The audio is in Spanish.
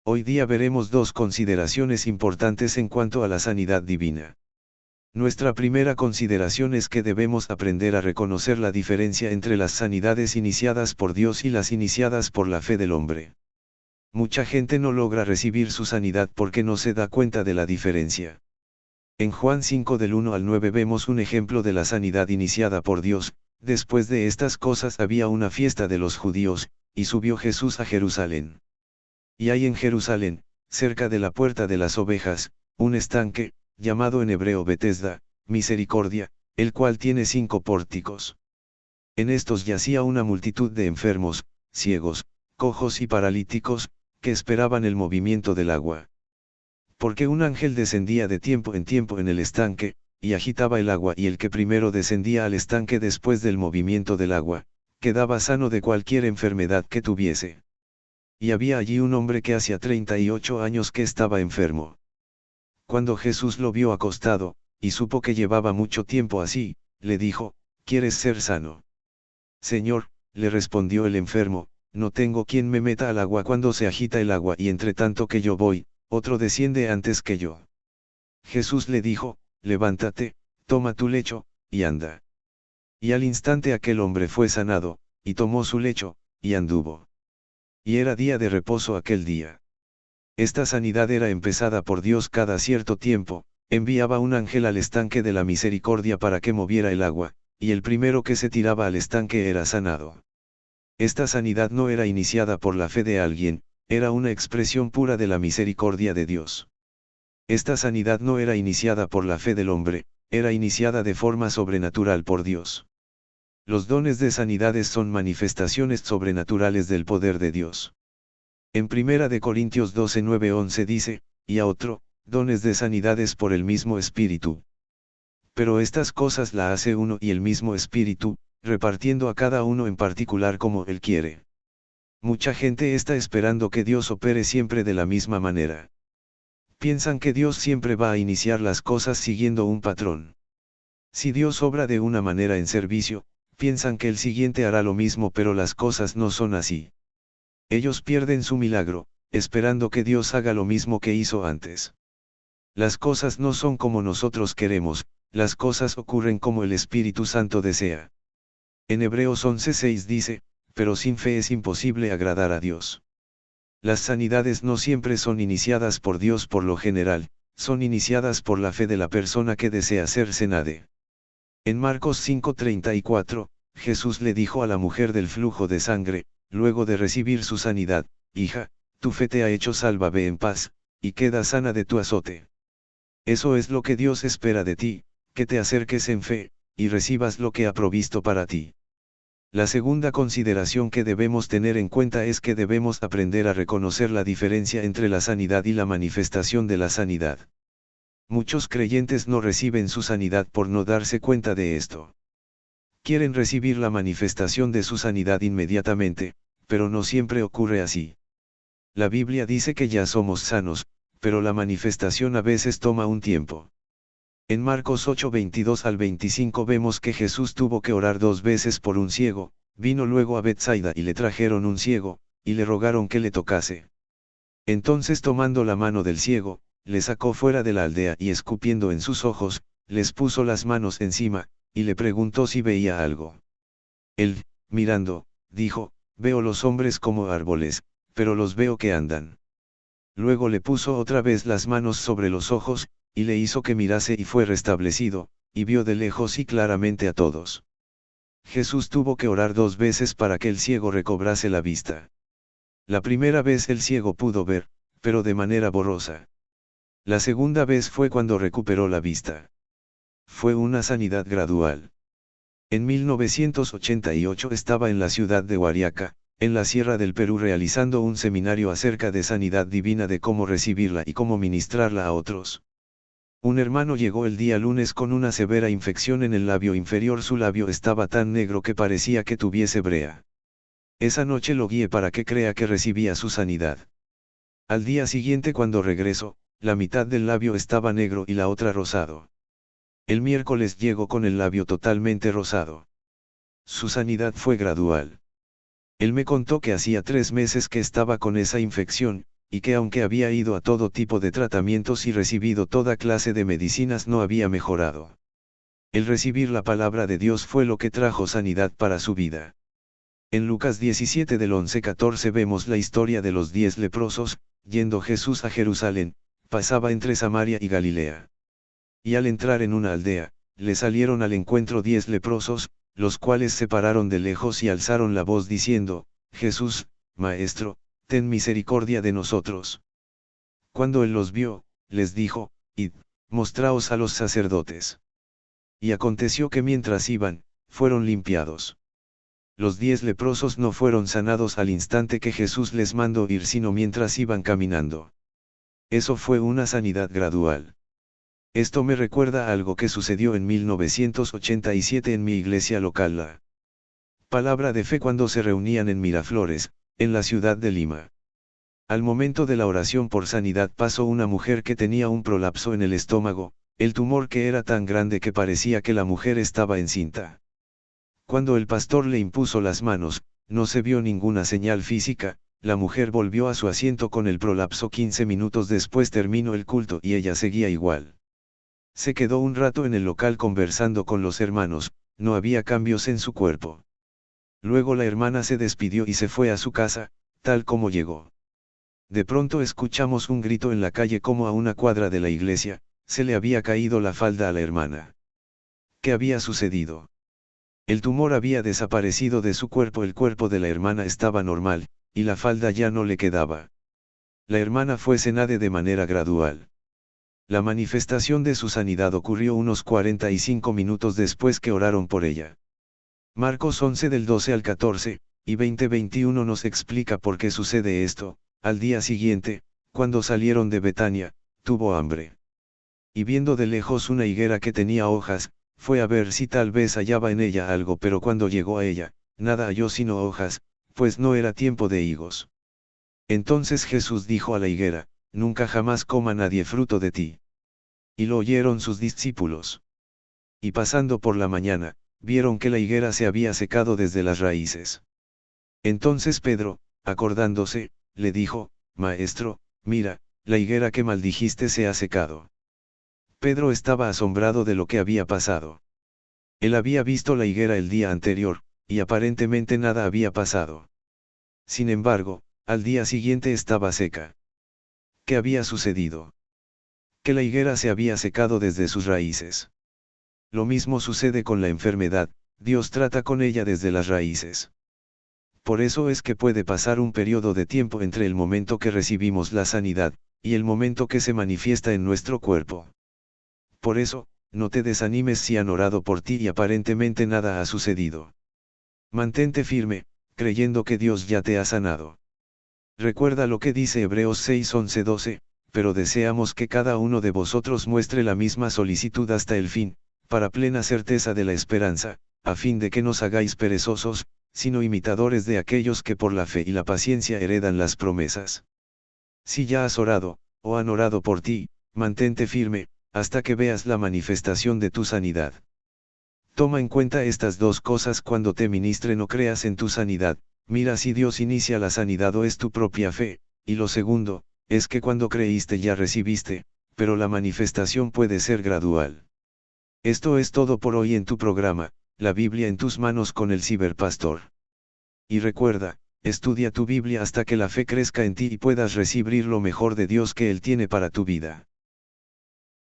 Hoy día veremos dos consideraciones importantes en cuanto a la sanidad divina. Nuestra primera consideración es que debemos aprender a reconocer la diferencia entre las sanidades iniciadas por Dios y las iniciadas por la fe del hombre. Mucha gente no logra recibir su sanidad porque no se da cuenta de la diferencia. En Juan 5 del 1 al 9 vemos un ejemplo de la sanidad iniciada por Dios. Después de estas cosas había una fiesta de los judíos, y subió Jesús a Jerusalén. Y hay en Jerusalén, cerca de la puerta de las ovejas, un estanque, llamado en hebreo Betesda, misericordia, el cual tiene 5 pórticos. En estos yacía una multitud de enfermos, ciegos, cojos y paralíticos, que esperaban el movimiento del agua. Porque un ángel descendía de tiempo en el estanque, y agitaba el agua, y el que primero descendía al estanque después del movimiento del agua, quedaba sano de cualquier enfermedad que tuviese. Y había allí un hombre que hacía 38 años que estaba enfermo. Cuando Jesús lo vio acostado, y supo que llevaba mucho tiempo así, le dijo: ¿Quieres ser sano? Señor, le respondió el enfermo, no tengo quien me meta al agua cuando se agita el agua, y entre tanto que yo voy, otro desciende antes que yo. Jesús le dijo: levántate, toma tu lecho, y anda. Y al instante aquel hombre fue sanado, y tomó su lecho, y anduvo. Y era día de reposo aquel día. Esta sanidad era empezada por Dios cada cierto tiempo. Enviaba un ángel al estanque de la misericordia para que moviera el agua, y el primero que se tiraba al estanque era sanado. Esta sanidad no era iniciada por la fe de alguien, era una expresión pura de la misericordia de Dios. Esta sanidad no era iniciada por la fe del hombre, era iniciada de forma sobrenatural por Dios. Los dones de sanidades son manifestaciones sobrenaturales del poder de Dios. En 1 Corintios 12, 9, 11 dice: y a otro, dones de sanidades por el mismo Espíritu. Pero estas cosas la hace uno y el mismo Espíritu, repartiendo a cada uno en particular como Él quiere. Mucha gente está esperando que Dios opere siempre de la misma manera. Piensan que Dios siempre va a iniciar las cosas siguiendo un patrón. Si Dios obra de una manera en servicio, piensan que el siguiente hará lo mismo, pero las cosas no son así. Ellos pierden su milagro, esperando que Dios haga lo mismo que hizo antes. Las cosas no son como nosotros queremos, las cosas ocurren como el Espíritu Santo desea. En Hebreos 11:6 dice: pero sin fe es imposible agradar a Dios. Las sanidades no siempre son iniciadas por Dios, por lo general, son iniciadas por la fe de la persona que desea ser sanada. En Marcos 5:34, Jesús le dijo a la mujer del flujo de sangre, luego de recibir su sanidad: hija, tu fe te ha hecho salva, ve en paz, y queda sana de tu azote. Eso es lo que Dios espera de ti, que te acerques en fe, y recibas lo que ha provisto para ti. La segunda consideración que debemos tener en cuenta es que debemos aprender a reconocer la diferencia entre la sanidad y la manifestación de la sanidad. Muchos creyentes no reciben su sanidad por no darse cuenta de esto. Quieren recibir la manifestación de su sanidad inmediatamente, pero no siempre ocurre así. La Biblia dice que ya somos sanos, pero la manifestación a veces toma un tiempo. En Marcos 8:22 al 25 vemos que Jesús tuvo que orar 2 veces por un ciego. Vino luego a Betsaida y le trajeron un ciego, y le rogaron que le tocase. Entonces, tomando la mano del ciego, le sacó fuera de la aldea y, escupiendo en sus ojos, les puso las manos encima, y le preguntó si veía algo. Él, mirando, dijo: veo los hombres como árboles, pero los veo que andan. Luego le puso otra vez las manos sobre los ojos, y le hizo que mirase, y fue restablecido, y vio de lejos y claramente a todos. Jesús tuvo que orar 2 veces para que el ciego recobrase la vista. La primera vez el ciego pudo ver, pero de manera borrosa. La segunda vez fue cuando recuperó la vista. Fue una sanidad gradual. En 1988 estaba en la ciudad de Huariaca, en la Sierra del Perú, realizando un seminario acerca de sanidad divina, de cómo recibirla y cómo ministrarla a otros. Un hermano llegó el día lunes con una severa infección en el labio inferior. Su labio estaba tan negro que parecía que tuviese brea. Esa noche lo guié para que crea que recibía su sanidad. Al día siguiente, cuando regresó, la mitad del labio estaba negro y la otra rosado. El miércoles llegó con el labio totalmente rosado. Su sanidad fue gradual. Él me contó que hacía 3 meses que estaba con esa infección, y que aunque había ido a todo tipo de tratamientos y recibido toda clase de medicinas no había mejorado. El recibir la palabra de Dios fue lo que trajo sanidad para su vida. En Lucas 17 del 11-14 vemos la historia de los 10 leprosos. Yendo Jesús a Jerusalén, pasaba entre Samaria y Galilea. Y al entrar en una aldea, le salieron al encuentro 10 leprosos, los cuales se pararon de lejos y alzaron la voz diciendo: Jesús, Maestro, ten misericordia de nosotros. Cuando él los vio, les dijo: Id, mostraos a los sacerdotes. Y aconteció que mientras iban, fueron limpiados. Los 10 leprosos no fueron sanados al instante que Jesús les mandó ir, sino mientras iban caminando. Eso fue una sanidad gradual. Esto me recuerda a algo que sucedió en 1987 en mi iglesia local, la Palabra de Fe, cuando se reunían en Miraflores, en la ciudad de Lima. Al momento de la oración por sanidad pasó una mujer que tenía un prolapso en el estómago, el tumor que era tan grande que parecía que la mujer estaba encinta. Cuando el pastor le impuso las manos, no se vio ninguna señal física. La mujer volvió a su asiento con el prolapso. 15 minutos después terminó el culto y ella seguía igual. Se quedó un rato en el local conversando con los hermanos, no había cambios en su cuerpo. Luego la hermana se despidió y se fue a su casa, tal como llegó. De pronto escuchamos un grito en la calle como a una cuadra de la iglesia. Se le había caído la falda a la hermana. ¿Qué había sucedido? El tumor había desaparecido de su cuerpo, el cuerpo de la hermana estaba normal, y la falda ya no le quedaba. La hermana fue sanada de manera gradual. La manifestación de su sanidad ocurrió unos 45 minutos después que oraron por ella. Marcos 11 del 12 al 14, y 20-21 nos explica por qué sucede esto. Al día siguiente, cuando salieron de Betania, tuvo hambre. Y viendo de lejos una higuera que tenía hojas, fue a ver si tal vez hallaba en ella algo, pero cuando llegó a ella, nada halló sino hojas, pues no era tiempo de higos. Entonces Jesús dijo a la higuera: Nunca jamás coma nadie fruto de ti. Y lo oyeron sus discípulos. Y pasando por la mañana, vieron que la higuera se había secado desde las raíces. Entonces Pedro, acordándose, le dijo: Maestro, mira, la higuera que maldijiste se ha secado. Pedro estaba asombrado de lo que había pasado. Él había visto la higuera el día anterior, y aparentemente nada había pasado. Sin embargo, al día siguiente estaba seca. ¿Qué había sucedido? Que la higuera se había secado desde sus raíces. Lo mismo sucede con la enfermedad, Dios trata con ella desde las raíces. Por eso es que puede pasar un periodo de tiempo entre el momento que recibimos la sanidad, y el momento que se manifiesta en nuestro cuerpo. Por eso, no te desanimes si han orado por ti y aparentemente nada ha sucedido. Mantente firme, creyendo que Dios ya te ha sanado. Recuerda lo que dice Hebreos 6:11-12, pero deseamos que cada uno de vosotros muestre la misma solicitud hasta el fin, para plena certeza de la esperanza, a fin de que no os hagáis perezosos, sino imitadores de aquellos que por la fe y la paciencia heredan las promesas. Si ya has orado, o han orado por ti, mantente firme, hasta que veas la manifestación de tu sanidad. Toma en cuenta estas dos cosas cuando te ministren o creas en tu sanidad. Mira si Dios inicia la sanidad o es tu propia fe, y lo segundo, es que cuando creíste ya recibiste, pero la manifestación puede ser gradual. Esto es todo por hoy en tu programa, La Biblia en tus manos con el Ciberpastor. Y recuerda, estudia tu Biblia hasta que la fe crezca en ti y puedas recibir lo mejor de Dios que Él tiene para tu vida.